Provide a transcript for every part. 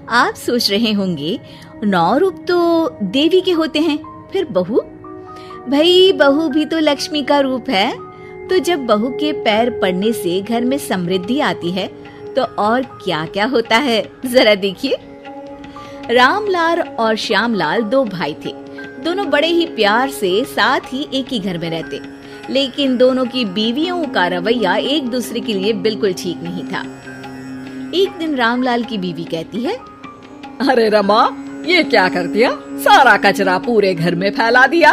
आप सोच रहे होंगे 9 रूप तो देवी के होते हैं, फिर बहू? भाई बहू भी तो लक्ष्मी का रूप है। तो जब बहू के पैर पड़ने से घर में समृद्धि आती है तो और क्या क्या होता है, जरा देखिए। रामलाल और श्यामलाल 2 भाई थे। दोनों बड़े ही प्यार से साथ ही एक ही घर में रहते, लेकिन दोनों की बीवियों का रवैया एक दूसरे के लिए बिल्कुल ठीक नहीं था। एक दिन रामलाल की बीवी कहती है, अरे रमा, ये क्या कर दिया? सारा कचरा पूरे घर में फैला दिया।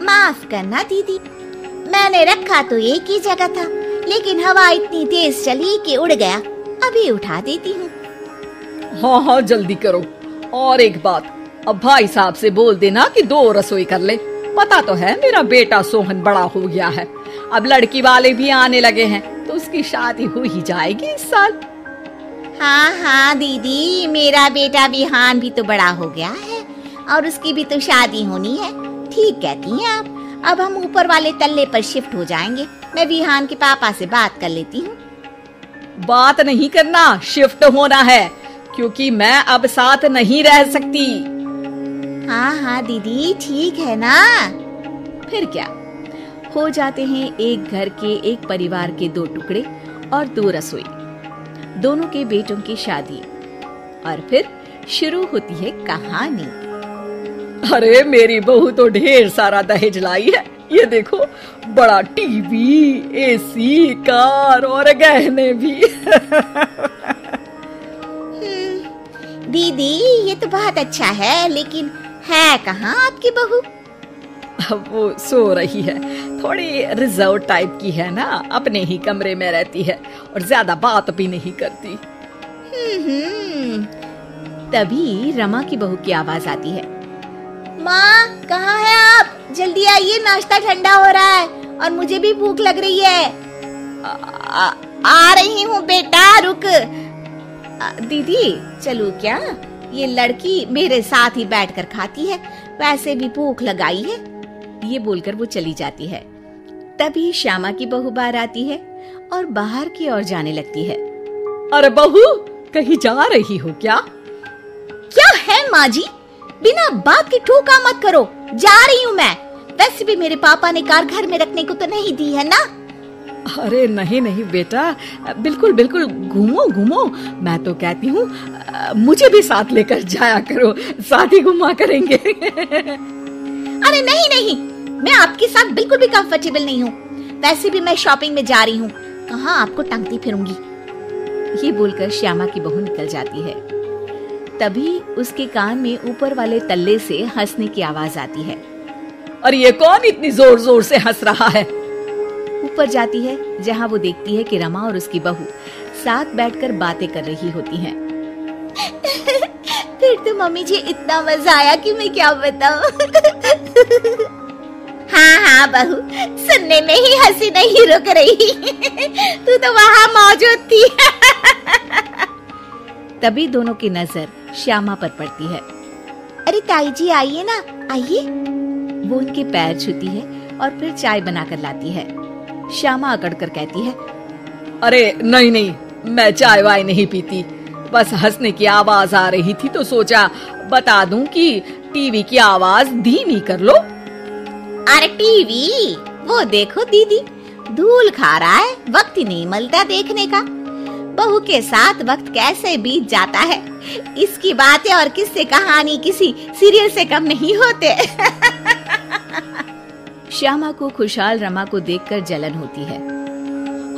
माफ करना दीदी, मैंने रखा तो एक ही जगह था, लेकिन हवा इतनी तेज चली कि उड़ गया। अभी उठा देती हूँ। हाँ हाँ जल्दी करो। और एक बात, अब भाई साहब से बोल देना कि 2 रसोई कर ले। पता तो है मेरा बेटा सोहन बड़ा हो गया है, अब लड़की वाले भी आने लगे हैं, तो उसकी शादी हो ही जाएगी इस साल। हाँ हाँ दीदी, मेरा बेटा विहान भी तो बड़ा हो गया है और उसकी भी तो शादी होनी है। ठीक कहती हैं आप। अब हम ऊपर वाले तल्ले पर शिफ्ट हो जाएंगे। मैं विहान के पापा से बात कर लेती हूँ। बात नहीं करना, शिफ्ट होना है, क्योंकि मैं अब साथ नहीं रह सकती। हाँ हाँ दीदी, ठीक है ना। फिर क्या, हो जाते हैं एक घर के, एक परिवार के 2 टुकड़े और 2 रसोई, दोनों के बेटों की शादी। और फिर शुरू होती है कहानी। अरे मेरी बहू तो ढेर सारा दहेज लाई है। ये देखो, बड़ा टीवी, एसी, कार और गहने भी। दीदी ये तो बहुत अच्छा है, लेकिन है कहाँ आपकी बहू? वो सो रही है, थोड़ी रिजर्व टाइप की है ना, अपने ही कमरे में रहती है और ज्यादा बात भी नहीं करती। तभी रमा की बहू की आवाज आती है, माँ कहाँ है आप? जल्दी आइए, नाश्ता ठंडा हो रहा है और मुझे भी भूख लग रही है। आ रही हूँ बेटा, रुक। दीदी चलूं क्या? ये लड़की मेरे साथ ही बैठकर खाती है, वैसे भी भूख लगाई है। ये बोलकर वो चली जाती है। तभी श्यामा की बहू बाहर आती है और बाहर की ओर जाने लगती है। अरे बहू, कहीं जा रही हो क्या? क्या है माँ जी, बिना बात के ठोका मत करो। जा रही हूँ मैं। वैसे भी मेरे पापा ने कार घर में रखने को तो नहीं दी है ना। अरे नहीं नहीं बेटा, बिल्कुल बिल्कुल, घूमो घूमो। मैं तो कहती हूँ मुझे भी साथ लेकर जाया करो, साथ ही घुमा करेंगे। अरे नहीं नहीं, मैं आपके साथ बिल्कुल भी कंफर्टेबल नहीं हूँ। वैसे भी मैं शॉपिंग में जा रही हूँ, कहाँ आपको टांगती फिरूंगी। ये बोलकर श्यामा की बहू निकल जाती है। तभी उसके कान में ऊपर वाले तल्ले से हंसने की आवाज आती है। और ये कौन इतनी जोर जोर से हंस रहा है? ऊपर जाती है, जहाँ वो देखती है कि रमा और उसकी बहू साथ बैठकर बातें कर रही होती हैं। फिर तो मम्मी जी इतना मजा आया कि मैं क्या बताऊं। हाँ हाँ बहू, सुनने में ही हंसी नहीं रुक रही। तू तो वहाँ मौजूद थी। तभी दोनों की नजर श्यामा पर पड़ती है। अरे ताई जी आइए ना, आइए। वो उनके पैर छूती है और फिर चाय बनाकर लाती है। श्यामा अकड़कर कहती है, अरे नहीं नहीं, मैं चाय वाय नहीं पीती, बस हंसने की आवाज आ रही थी तो सोचा बता दूं कि टीवी की आवाज धीमी कर लो। अरे टीवी, वो देखो दीदी, धूल खा रहा है, वक्त ही नहीं मिलता देखने का। बहू के साथ वक्त कैसे बीत जाता है, इसकी बातें और किस्से कहानी किसी सीरियल से कम नहीं होते। श्यामा को खुशहाल रमा को देखकर जलन होती है।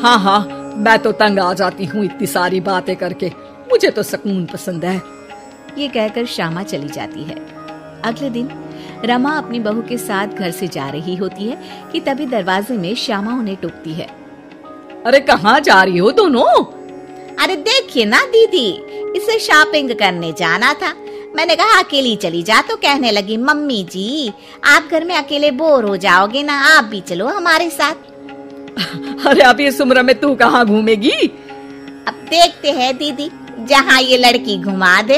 हाँ हाँ, मैं तो तंग आ जाती हूँ इतनी सारी बातें करके, मुझे तो सुकून पसंद है। ये कहकर श्यामा चली जाती है। अगले दिन रमा अपनी बहू के साथ घर से जा रही होती है कि तभी दरवाजे में श्यामा उन्हें टोकती है। अरे कहाँ जा रही हो दोनों? अरे देखिए ना दीदी, इसे शॉपिंग करने जाना था। मैंने कहा अकेली चली जा, तो कहने लगी मम्मी जी आप घर में अकेले बोर हो जाओगे ना, आप भी चलो हमारे साथ। अरे अब इस उम्र में तू कहाँ घूमेगी? अब देखते हैं दीदी, जहाँ ये लड़की घुमा दे।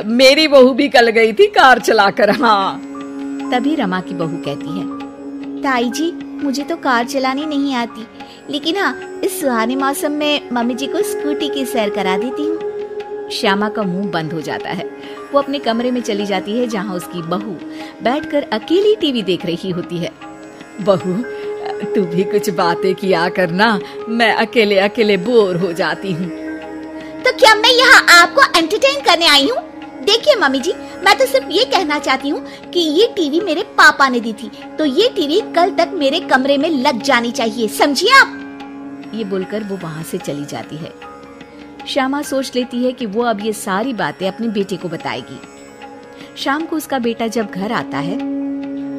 मेरी बहू भी कल गई थी कार चलाकर। हाँ। तभी रमा की बहू कहती है, ताई जी मुझे तो कार चलानी नहीं आती, लेकिन हाँ इस सुहाने मौसम में मम्मी जी को स्कूटी की सैर करा देती हूँ। श्यामा का मुंह बंद हो जाता है। वो अपने कमरे में चली जाती है जहाँ उसकी बहू बैठकर अकेली टीवी देख रही होती है। बहू, तू भी कुछ बातें किया करना, मैं अकेले अकेले बोर हो जाती हूँ। तो क्या मैं यहाँ आपको एंटरटेन करने आई हूँ? देखिए मम्मी जी, मैं तो सिर्फ ये कहना चाहती हूँ कि ये टीवी मेरे पापा ने दी थी, तो ये टीवी कल तक मेरे कमरे में लग जानी चाहिए, समझिए आप। ये बोलकर वो वहाँ से चली जाती है। श्यामा सोच लेती है कि वो अब ये सारी बातें अपने बेटे को बताएगी। शाम को उसका बेटा जब घर आता है।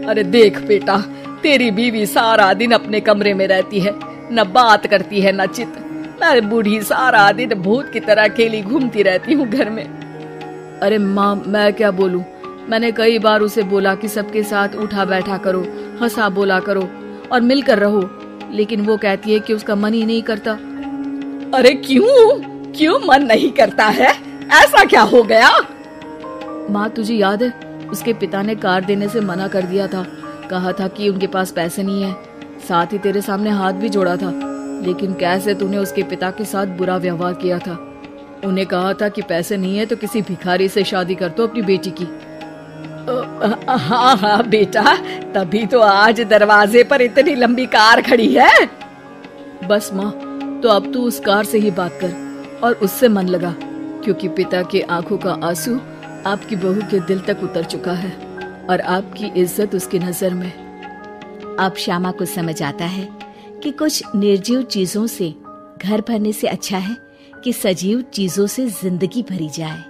अरे देख बेटा, तेरी बीवी सारा दिन अपने कमरे में रहती है, न बात करती है न चित। मैं बूढ़ी सारा दिन भूत की तरह अकेली घूमती रहती हूँ घर में। अरे माँ, मैं क्या बोलूं? मैंने कई बार उसे बोला कि सबके साथ उठा बैठा करो, हंसा बोला करो और मिलकर रहो, लेकिन वो कहती है कि उसका मन ही नहीं करता। अरे क्यों मन नहीं करता है? ऐसा क्या हो गया? माँ, तुझे याद है उसके पिता ने कार देने से मना कर दिया था। कहा था कि उनके पास पैसे नहीं है, साथ ही तेरे सामने हाथ भी जोड़ा था, लेकिन कैसे तूने उसके पिता के साथ बुरा व्यवहार किया था। उन्हें कहा था कि पैसे नहीं है तो किसी भिखारी से शादी कर दो अपनी बेटी की। हाँ बेटा, तभी तो आज दरवाजे पर इतनी लंबी कार खड़ी है। बस माँ, तो अब तू उस कार से ही बात कर और उससे मन लगा, क्योंकि पिता के आंखों का आंसू आपकी बहू के दिल तक उतर चुका है और आपकी इज्जत उसकी नजर में। अब श्यामा को समझ आता है कि कुछ निर्जीव चीजों से घर भरने से अच्छा है कि सजीव चीजों से जिंदगी भरी जाए।